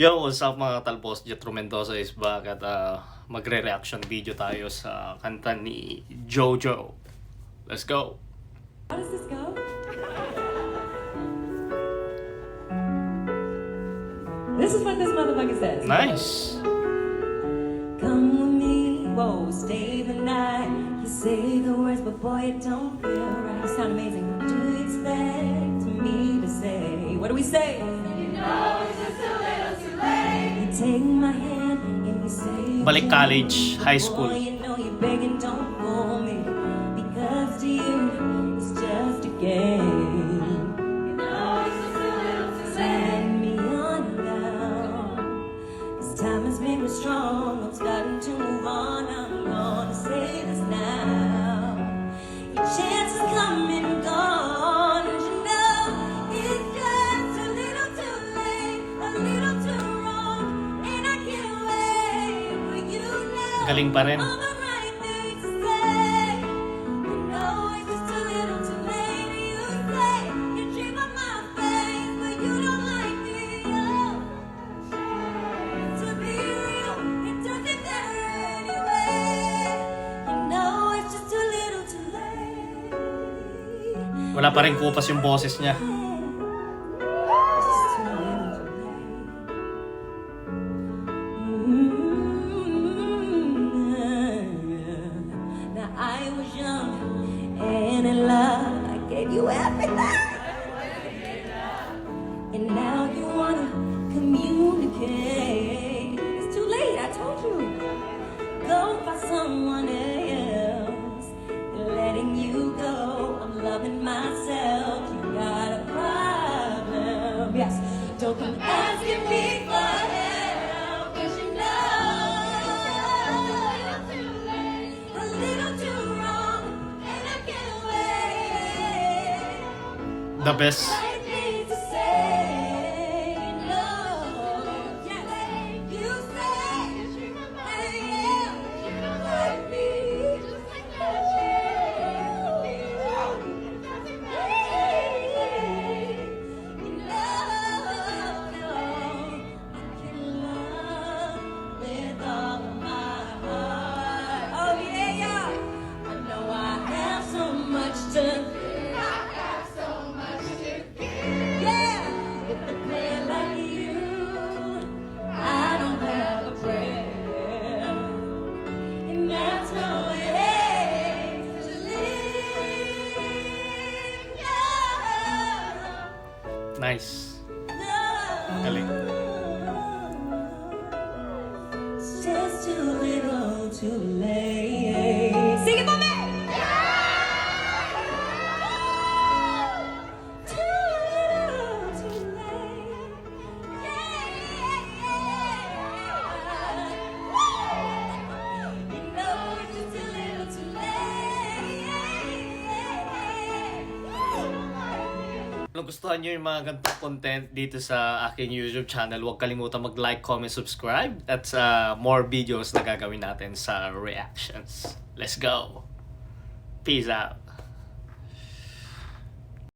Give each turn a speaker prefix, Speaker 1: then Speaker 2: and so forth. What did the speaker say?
Speaker 1: Yo, what's up mga talbos? Jetro Mendoza is back at magre-reaction video tayo sa kanta ni Jojo. Let's go!
Speaker 2: How does this go? This is what this motherfucker says.
Speaker 1: Nice!
Speaker 2: Come with me, whoa, stay the night. You say the words, but boy, it don't feel right. You sound amazing. What do you expect me to say? What do we say? You know it's just a little too late. You take my hand and you say
Speaker 1: Balik college, high school.
Speaker 2: Boy, you know you're begging, don't fool me. Because to you, it's just a game. You know it's just a little too late. Send me on down. This time has made me strong. I'm starting to move on. I'm gonna say this now. Your chance is coming and gone. And you know it's just a little too late, a little too wrong. And I can't wait for you now.
Speaker 1: Galing pa rin.
Speaker 2: All the right things to say. You know it's just a little too late. You say you dream of my face, but you don't like me. Oh. To be real, it doesn't matter anyway. You know it's just a little too late.
Speaker 1: Wala pa rin kupas yung boses niya.
Speaker 2: It's just too little too late. Now I was young and in love. I gave you everything. And now you wanna communicate. It's too late, I told you. Go find someone else. Letting you go, I'm loving myself. You got a problem. Yes, don't come asking me for help. 'Cause you know a little too wrong, and I can't wait.
Speaker 1: The best.
Speaker 2: I need to say no. Yes, you say I am. You don't like me. Just like that. You know, I can love with all of my heart. Oh yeah, yeah. I know I have so much to. Yeah, with a man like you, I don't have a prayer, and that's no way to live. Yeah,
Speaker 1: Nice.
Speaker 2: no,
Speaker 1: Galing.
Speaker 2: it's just too little too late. Sing it for me.
Speaker 1: Kung gustuhan nyo yung mga ganitong content dito sa aking YouTube channel, huwag kalimutan mag-like, comment, subscribe at sa more videos na gagawin natin sa reactions. Let's go! Peace out!